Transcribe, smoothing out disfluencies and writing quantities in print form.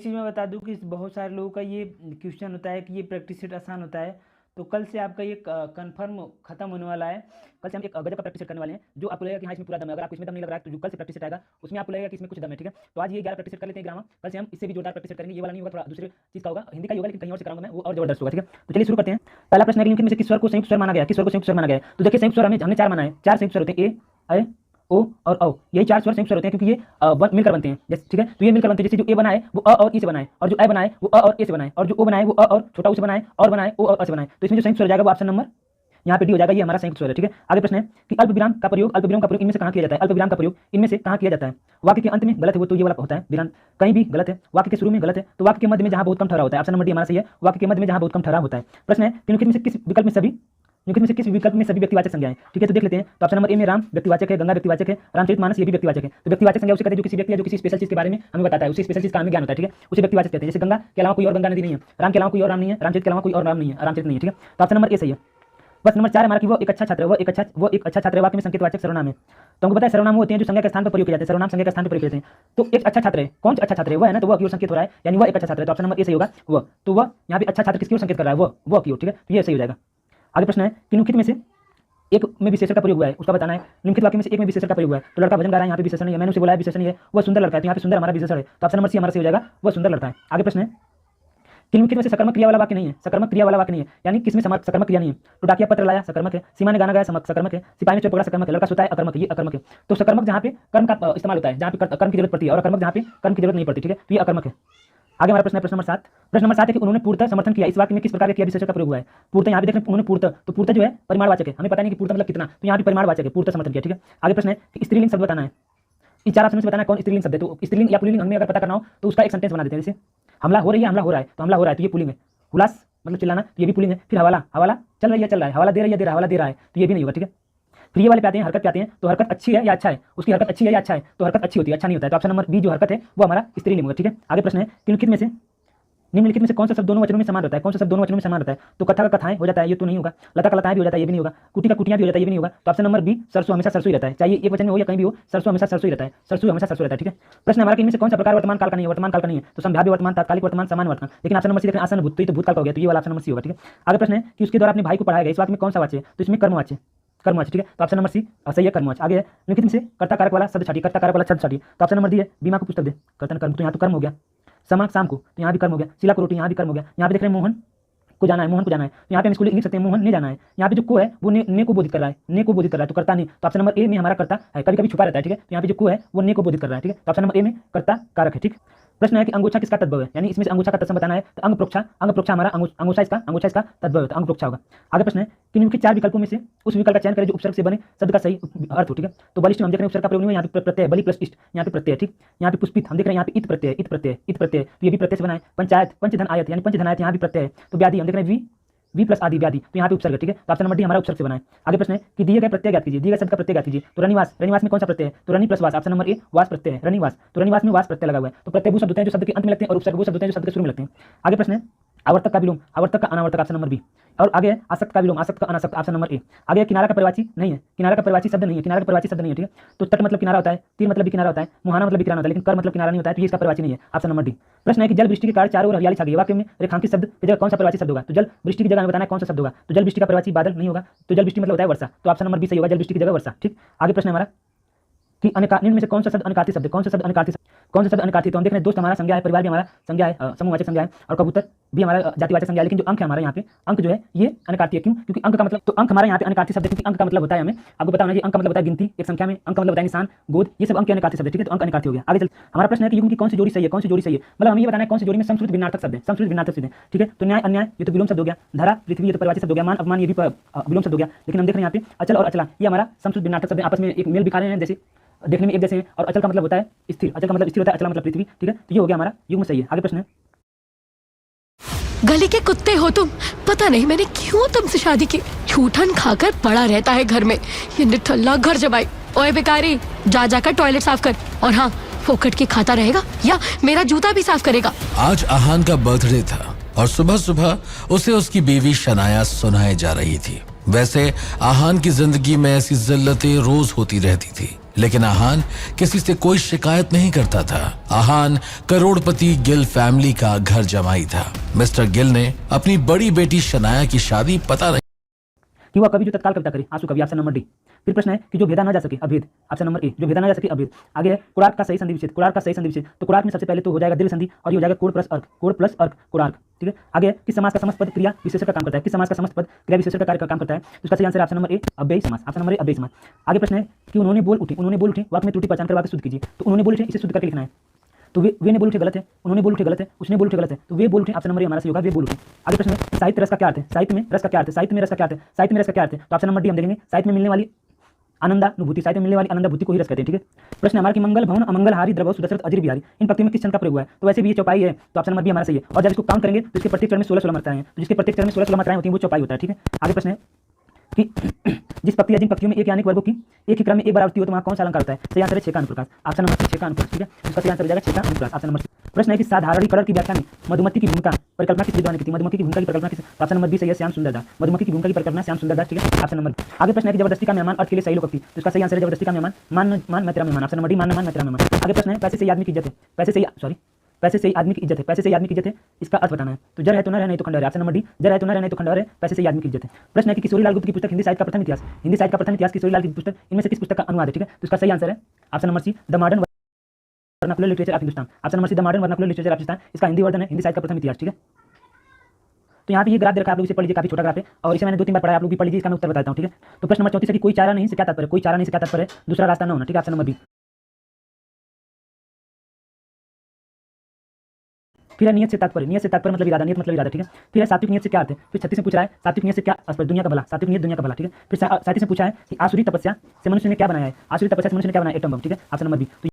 चीज़ मैं बता दूं कि बहुत सारे लोगों का ये क्वेश्चन होता है कि ये प्रैक्टिस सेट आसान होता है। तो कल से आपका ये कंफर्म खत्म होने वाला है। कल से हम एक गजब का प्रैक्टिस सेट करने वाले हैं जो आपको लगेगा कि हाँ इसमें पूरा दम है। अगर आपको इसमें दम नहीं लग रहा है तो जो कल से प्रैक्टिस सेट आएगा उसमें आपको लगेगा कि इसमें कुछ दम है। ठीक है, तो आज ये 11 प्रैक्टिस सेट कर लेते हैं ग्रामर। कल से हम इससे भी जोरदार प्रैक्टिस सेट करेंगे। ये वाला नहीं होगा, थोड़ा दूसरे चीज़ का होगा, हिंदी का ही होगा, लेकिन कहीं और से कराऊंगा मैं, वो और जबरदस्त होगा। ठीक है, तो चलिए शुरू करते हैं। पहला प्रश्न है कि निम्नलिखित में से किस स्वर को संयुक्त स्वर माना गया है? किस स्वर को संयुक्त स्वर माना गया है? तो देखिए संयुक्त स्वर हमने 4 माना है। 4 संयुक्त स्वर होते हैं, ए, ओ और औ। यही 4 स्वर संयुक्त स्वर होते हैं क्योंकि ये मिलकर बनते हैं। जैसे ठीक है, तो ये मिलकर बनते हैं। जैसे जो ए बना है वो अ और ई से बना है, और जो ए बना है वो अ और ए से बना है, और जो ओ बना है वो अ और छोटा ऊ से बना है, और बना है ओ और अ से बना है। तो इसमें जो संयुक्त स्वर हो जाएगा वो ऑप्शन नंबर यहाँ पे डी हो जाएगा। ये हमारा संयुक्त स्वर है। ठीक है, आगे प्रश्न है कि अल्पविराम का प्रयोग इनमें से कहाँ किया जाता है? अल्पविराम का प्रयोग इनमें से कहाँ किया जाता है? वाक्य के अंत में गलत है वो, तो ये वाला होता है विराम। कहीं भी गलत है। वाक्य के शुरू में गलत है, तो वाक्य के मध्य में जहाँ बहुत कम ठहराव होता है। ऑप्शन नंबर डी हमारा सही है। वाक्य के मध्य में जहाँ बहुत कम ठहराव होता है। प्रश्न है कि निम्नलिखित में से किस विकल्प में सभी व्यक्तिवाचक संज्ञाएं? ठीक है, तो देख लेते हैं। तो ऑप्शन नंबर ए में राम व्यक्तिवाचक है, गंगा व्यक्तिवाचक है, रामचरितमानस ये भी व्यक्तिवाचक है। तो व्यक्तिवाचक संज्ञा उसे कहते हैं जो किसी व्यक्ति या जो किसी स्पेशल चीज के बारे में हमें बताता है, उसी स्पेशल चीज का हमें ज्ञान होता है। ठीक है, उसे व्यक्तिवाचक कहते हैं। जैसे गंगा के अलावा कोई और गंगा नदी नहीं है, राम के अलावा कोई और राम नहीं है, रामचरित के अलावा कोई और राम नहीं है, रामचरित नहीं है। ठीक है, तो ऑप्शन नंबर ए सही है। बस नंबर 4 हमारा कि वो एक अच्छा छात्र है, वो एक अच्छा छात्र है। वाक्य में संकेतवाचक सर्वनाम है। तो हमको पता है सर्वनाम होते हैं जो संज्ञा के स्थान पर प्रयोग किए जाते हैं। सर्वनाम संज्ञा के स्थान पर प्रयोग किए जाते हैं। तो एक अच्छा छात्र है, कौन सा अच्छा छात्र है? वो है ना, तो वो की ओर संकेत हो रहा है, यानी वो एक अच्छा छात्र है। तो ऑप्शन नंबर ए सही होगा वो। तो वह यहाँ पे अच्छा छात्र किसकी ओर संकेत कर रहा है? वो की ओर। ठीक है, तो ये सही हो जाएगा। आगे प्रश्न है कि निम्नलिखित में से एक में विशेषण का प्रयोग हुआ है, उसका बताना है। निम्नलिखित वाक्य में से एक में विशेषण का प्रयोग हुआ है। तो लड़का भजन गा रहा है, यहाँ पे विशेषण नहीं है। मैंने उसे बोला है विशेषण है, वो सुंदर लड़का है, तो यहाँ पे सुंदर हमारा विशेषण है। तो ऑप्शन नंबर सी हमारा सही हो जाएगा, वो सुंदर लड़का है। आगे प्रश्न है कि निम्नलिखित में से सकर्मक क्रिया वाला वाक्य नहीं है। सकर्मक क्रिया वाला वाक्य नहीं है, यानी किसमें सकर्मक क्रिया नहीं है? तो डाकिया पत्र लाया सकर्मक है, सीमा ने गाना गाया सकर्मक है, सिपाही ने चोर पकड़ा सकर्मक है, लड़का सोता है अकर्मक है, ये अकर्मक है। तो सकर्मक जहाँ पे कर्म का इस्तेमाल होता है, जहाँ पे कर्म की जरूरत पड़ती है, और अकर्मक जहाँ पे कर्म की जरूरत नहीं पड़ती। ठीक है, तो ये अकर्मक है। आगे हमारा प्रश्न है प्रश्न नंबर 7। प्रश्न नंबर 7 है कि उन्होंने पूर्णतः समर्थन किया। इस वाक्य में किस प्रकार का क्रिया विशेषण का प्रयोग हुआ है? पूर्णतः यहाँ पे देख रहे हैं उन्होंने पूर्णतः, तो पूर्णतः जो है परिमाणवाचक है, हमें पता नहीं कि पूर्णतः मतलब कितना, तो यहाँ पे परिमाणवाचक है, पूर्णतः समर्थन किया। ठीक है, आगे प्रश्न है कि स्त्रीलिंग शब्द बताना है। इन 4 ऑप्शन से बताना है कौन स्त्रीलिंग शब्द है। तो स्त्रीलिंग या पुल्लिंग हमें अगर पता करना हो तो उसका एक सेंटेंस बना देते हैं। जैसे हमला हो रही है, हमला हो रहा है, तो हमला हो रहा है, तो ये पुल्लिंग है। हुलास मतलब चिल्लाना, तो ये भी पुल्लिंग है। फिर हवाला चल रही है, चल रहा है, हवाला दे रही है, दे रहा है, हवाला दे रहा है, तो ये भी नहीं होगा। ठीक है, फिर ये वाले पे आते हैं हरकत पे आते हैं। तो हरकत अच्छी है या अच्छा है? उसकी हरकत अच्छी है या अच्छा है? तो हरकत अच्छी होती है, अच्छा नहीं होता है। तो ऑप्शन नंबर बी जो हरकत है वो हमारा स्त्रीलिंग होगा। ठीक है, आगे प्रश्न है कि निम्नलिखित में से कौन सा शब्द दोनों वचनों में समान रहता है? कौन सा शब्द दोनों वचनों में समान रहता है? तो कथा का कथाएं हो जाता है, ये तो नहीं होगा। लता का लताएं भी हो जाता है, ये भी नहीं होगा। कुटी का कुटियां भी हो जाता है, ये भी नहीं होगा। तो ऑप्शन नंबर बी सरसों हमेशा सरसों ही रहता है, चाहे एक वचन में हो या कहीं भी हो, सरसों हमेशा सरसों ही रहता है, सरसों हमेशा सरसों रहता है। ठीक है, प्रश्न हमारा कि इनमें से कौन सा प्रकार वर्तमान काल का नहीं है? वर्तमान काल का नहीं है, तो संभाव्य वर्तमान, तात्कालिक वर्तमान, सामान्य वर्तमान। लेकिन ऑप्शन नंबर सी देखें आसन भूत, तो भूतकाल का हो गया, तो ये वाला ऑप्शन नंबर सी होगा। ठीक है, आगे प्रश्न है कि उसके द्वारा अपने भाई को पढ़ाया गया। इस वाक्य में कौन सा वाच्य है? तो इसमें कर्मवाच्य। ठीक है, तो ऑप्शन नंबर सी सही है, कर्मवाच्य। आगे है निम्नलिखित में से कर्ता कारक वाला शब्द छाटिए। कर्ता कारक वाला शब्द छाटिए, तो ऑप्शन नंबर डी है बीमा को पुस्तक दे, कर्तन कर्म, तो यहाँ तो कर्म हो गया। समा शाम को, तो यहाँ भी कर्म हो गया। शीला को रोटी, यहाँ भी कर्म हो गया। यहाँ पे देख रहे हैं मोहन को जाना है, मोहन को जाना है, तो यहाँ पे हम इसको लिख सकते हैं मोहन ने जाना है। यहाँ पे जो को है वो ने को बोधित कर रहा है, ने को बोधित कर रहा है, तो कर्ता नहीं। तो ऑप्शन नंबर ए में हमारा कर्ता है, कभी कभी छुपा रहता है। ठीक है, तो यहाँ पे जो को है वो ने को बोधित कर रहा है। ठीक है, तो ऑप्शन नंबर ए में कर्ता कारक है। ठीक, प्रश्न है कि अंगोछा किसका तद्भव है? यानी इसमें से अंगोछा का तत्सम बताना है। तो अंगप्रोक्षा हमारा अंगोछा इसका तद्भव है, तो अंगप्रोक्षा होगा। आगे प्रश्न है कि निम्नलिखित 4 विकल्पों में से उस विकल्प का चयन करें जो उपसर्ग से बने शब्द का सही अर्थ हो। ठीक है, तो बलिष्ठ हम देख रहे हैं उपसर्ग का प्रयोग नहीं है, यहाँ पे प्रत्यय बलि प्लस इष्ट, यहाँ पे प्रत्यय। ठीक, यहाँ पे पुष्पित हम देख रहे हैं, यहाँ पे इत प्रत्यय, तो ये भी प्रत्यय से बना है। पंचायत पंचधन आयत, यानी पंचधन आयत, यहाँ भी प्रत्यय है। तो व्याधि हम देख रहे हैं वी प्लस आदि व्याधि, तो यहाँ पे उपसर्ग। ठीक है, तो ऑप्शन नंबर डी हमारा उपसर्ग से बना है। आगे प्रश्न है कि दिए गए प्रत्यय ज्ञात कीजिए। दिए गए शब्द का प्रत्यय ज्ञात कीजिए। तो रनिवास में कौन सा प्रत्यय है? तो रनि प्लस वास, ऑप्शन नंबर ए वास प्रत्यय है, रनिवास। तो रनिवास में वास प्रत्यय लगा हुआ है। तो प्रत्यय वो शब्द होते हैं जो शब्द के अंत में लगते हैं, और उपसर्ग वो शब्द होते हैं जो शब्द के शुरू में लगते हैं। आगे प्रश्न है आवर्तक का विलोम, आवर्तक का अनावर्तक, ऑप्शन नंबर बी। और आगे है आसक्त का विलोम, आसक्त का अनासक्त, ऑप्शन नंबर ए। आगे किनारा का परिवाची नहीं है, किनारा का परिवाची शब्द नहीं है, किनारा का परिवाची शब्द नहीं है। ठीक है, तो तट मतलब किनारा होता है, तीर मतलब भी किनारा होता है, मुहाना मतलब भी किनारा होता है, लेकिन कर मतलब किनारा नहीं होता है, तो ये इसका परिवाची नहीं है, ऑप्शन नंबर डी। प्रश्न है कि जल वृष्टि के कारण चारों ओर हरियाली छा गई। वाक्य में रेखांकित शब्द की जगह कौन सा परिवाची शब्द होगा? तो जल वृष्टि की जगह हमें बताना है कौन सा शब्द होगा। तो जल वृष्टि का परिवाची बादल नहीं होगा, तो जल वृष्टि मतलब होता है वर्षा, तो ऑप्शन नंबर बी सही होगा, जल वृष्टि की जगह वर्षा। ठीक, आगे प्रश्न है हमारा कि निम्न में से कौन सा शब्द अनकार्ती शब्द है? कौन सा शब्द अनकार्ती तो हम देख रहे हैं दोस्त हमारा संज्ञा है, परिवार भी हमारा संज्ञा है, समूहवाचक संज्ञा है, और कबूतर भी हमारा जातिवाचक संज्ञा है। लेकिन जो अंक है हमारा यहाँ पे, अंक जो है ये अनकार्ती है। क्यों? क्योंकि अंक का मतलब, तो अंक हमारा यहाँ पे अनकार्ती शब्द है, क्योंकि अंक का मतलब होता है, हमें आपको बताना है, अंक का मतलब होता है गिनती, एक संख्या में अंक का मतलब होता है निशान, गोद, ये सब अंक के अनकार्ती शब्द है। ठीक है, तो अंक अनकार्ती हो गया। आगे चल हमारा प्रश्न है कि युग्म की कौन सी जोड़ी सही है? कौन सी जोड़ी सही है मतलब हमें ये बताना है कौन सी जोड़ी में समश्रुत भिन्नार्थक शब्द है, समश्रुत भिन्नार्थक शब्द है। ठीक है, तो न्याय अन्याय ये तो विलोम शब्द हो गया, धरा पृथ्वी ये तो परिवाची शब्द हो गया, मान अपमान ये भी विलोम शब्द हो गया। लेकिन हम देख रहे हैं यहाँ पे अचल और अचला ये हमारा समश्रुत भिन्नार्थक शब्द है, आपस में एक मेल दिखा रहे हैं, जैसे देखने में एक जैसे हैं। और अचल का मतलब होता है स्थिर, अचल का मतलब स्थिर होता है, अचल मतलब पृथ्वी। ठीक है, तो ये हो गया हमारा युग्म सही है। आगे प्रश्न है गली के कुत्ते हो तुम, पता नहीं मैंने क्यों तुमसे शादी की। झूठन खाकर पड़ा रहता है घर में, ये निठल्ला घर जमाई। ओए बेकारी, जा जाकर टॉयलेट साफ कर, और हाँ फोकट की खाता रहेगा या मेरा जूता भी साफ करेगा। आज आहान का बर्थडे था और सुबह सुबह उसे उसकी बीवी शनाया सुनाए जा रही थी। वैसे आहान की जिंदगी में ऐसी जिल्लतें रोज होती रहती थी। लेकिन आहान किसी से कोई शिकायत नहीं करता था। आहान करोड़पति गिल फैमिली का घर जमाई था। मिस्टर गिल ने अपनी बड़ी बेटी शनाया की शादी पता नहीं कि वह कभी जो तत्काल कविता करे, आंसू कवि, ऑप्शन नंबर डी। फिर प्रश्न है कि जो भेदा ना जा सके, अभेद, ऑप्शन नंबर ए, जो भेदा ना जा सके, अभेद। आगे है कुरार्क का सही संधि विच्छेद, कुरार्क का सही संधि विच्छेद। तो कुरार्क में सबसे पहले तो हो जाएगा दीर्घ संधि और ये हो जाएगा कोड प्लस अर्क, कोड प्लस अर्क, कुरार्क। ठीक है, आगे है किस समास का समस्त पद क्रिया विशेषण का काम करता है, किस समास का समस्त पद क्रिया विशेषण का कार्य का काम करता है। तो इसका सही आंसर ऑप्शन नंबर ए, अव्ययी समास, ऑप्शन नंबर ए, अव्ययी समास। आगे प्रश्न है कि उन्होंने बोल उठे वाक्य में त्रुटि पहचान कर वाक्य शुद्ध कीजिए। तो उन्होंने बोल उठे इसे शुद्ध करके लिखना है। तो वे ने बोल उठे गलत है, उन्होंने बोल उठे गलत है, उसने बोल उठे गलत है, तो वे बोल उठे ऑप्शन नंबर ए हमारा सही होगा, वे बोल उठे। आगे प्रश्न है साहित्य रस का क्या अर्थ है, साहित्य में रस का क्या अर्थ है, साहित्य में रस का क्या अर्थ है, साहित्य में रस का क्या अर्थ है। तो ऑप्शन नंबर डी हम देखेंगे, साहित्य में मिलने वाली आनंदानुभूति, साहित्य में मिलने वाली आनंदानुभूति को ही रस कहते हैं। ठीक है, प्रश्न हमारा कि मंगल भवन, अमंगलहारी, द्रवौ, सुदशरथ, अजिर बिहारी, इन पंक्तियों में किस छंद का प्रयोग हुआ है। तो वैसे भी ये चौपाई है, तो ऑप्शन नंबर बी हमारा सही है। और जब इसको काउंट करेंगे तो इसके प्रत्येक चरण में 16 मात्राएं हैं, तो जिसके प्रत्येक चरण में 16 मात्राएं होती हैं वो चौपाई होता है। ठीक है, आगे प्रश्न है कि जिस पक्ति या जिन पक्तियों में एक यानी वर्गों की एक ही क्रम में एक बार आवृत्ति हो तो वहाँ कौन सा अलंकार होता है। सही आंसर है छेका अनुप्रास, ऑप्शन नंबर सी, छेका अनुप्रास। ठीक है, इसका सही आंसर हो जाएगा छेका अनुप्रास, ऑप्शन नंबर सी। प्रश्न है कि साधारणीकरण की व्याख्या में मधुमक्खी की भूमिका परिकल्पना किस विद्वान ने की थी, मधुमक्खी की भूमिका की परिकल्पना किस, ऑप्शन नंबर बी सही है, श्याम सुंदर दास। मधुमक्खी की भूमिका की परिकल्पना श्याम सुंदर दास। ठीक है, ऑप्शन नंबर। आगे प्रश्न है कि जबरदस्ती का मेहमान अर्थ के लिए सही लोकोक्ति। तो इसका सही आंसर है जबरदस्ती का मेहमान मान मैं तेरा मेहमान, ऑप्शन नंबर डी, मान मैं तेरा मेहमान। आगे प्रश्न है पैसे से आदमी की इज्जत है, पैसे से आदमी की इज्जत है, पैसे से आदमी की इज्जत है, इसका अर्थ बताना है। तो जर है तो न रहे नहीं तो खंडहर है, ऑप्शन नंबर डी, जर है तो न रहे नहीं तो खंडहर है, पैसे से आदमी की इज्जत है। प्रश्न है कि किशोरी लाल गुप्त की पुस्तक हिंदी साहित्य का प्रथम इतिहास, हिंदी साहित्य का प्रथम इतिहास किशोरी लाल की पुस्तक, इनमें से किस पुस्तक का अनुवाद है। ठीक है, तो इसका सही आंसर है option number C, the modern vernacular literature of Hindustan, option number C, the modern vernacular literature of Hindustan, इसका हिंदी वर्जन है हिंदी साहित्य का प्रथम इतिहास। ठीक है, तो यहाँ पे ये ग्राफ दे रखा है, आप लोग इसे पढ़ लीजिए, काफी छोटा ग्राफ है और इसे मैंने 2-3 बार पढ़ा है, आप लोग भी पढ़ लीजिए, इसका मैं उत्तर बताता हूँ। ठीक है, तो प्रश्न नंबर 34 है कि कोई चारा नहीं से क्या तात्पर्य, कोई चारा नहीं से क्या तात्पर्य, दूसरा रास्ता न होना। ठीक है, ऑप्शन नंबर बी। फिर है नियत से तात्पर्य मतलब इरादा, नियत मतलब इरादा। ठीक है, फिर है सात्विक नियत से क्या अर्थ है। फिर 36 में पूछ रहा है सात्विक नियत से क्या अर्थ, दुनिया का भला, सात्विक नियत दुनिया का भला। ठीक है, फिर 37 में पूछा है कि आसुरी तपस्या से मनुष्य ने क्या बनाया है, आसुरी तपस्या से मनुष्य ने क्या बनाया, एटम बम। ठीक है, ऑप्शन नंबर बी।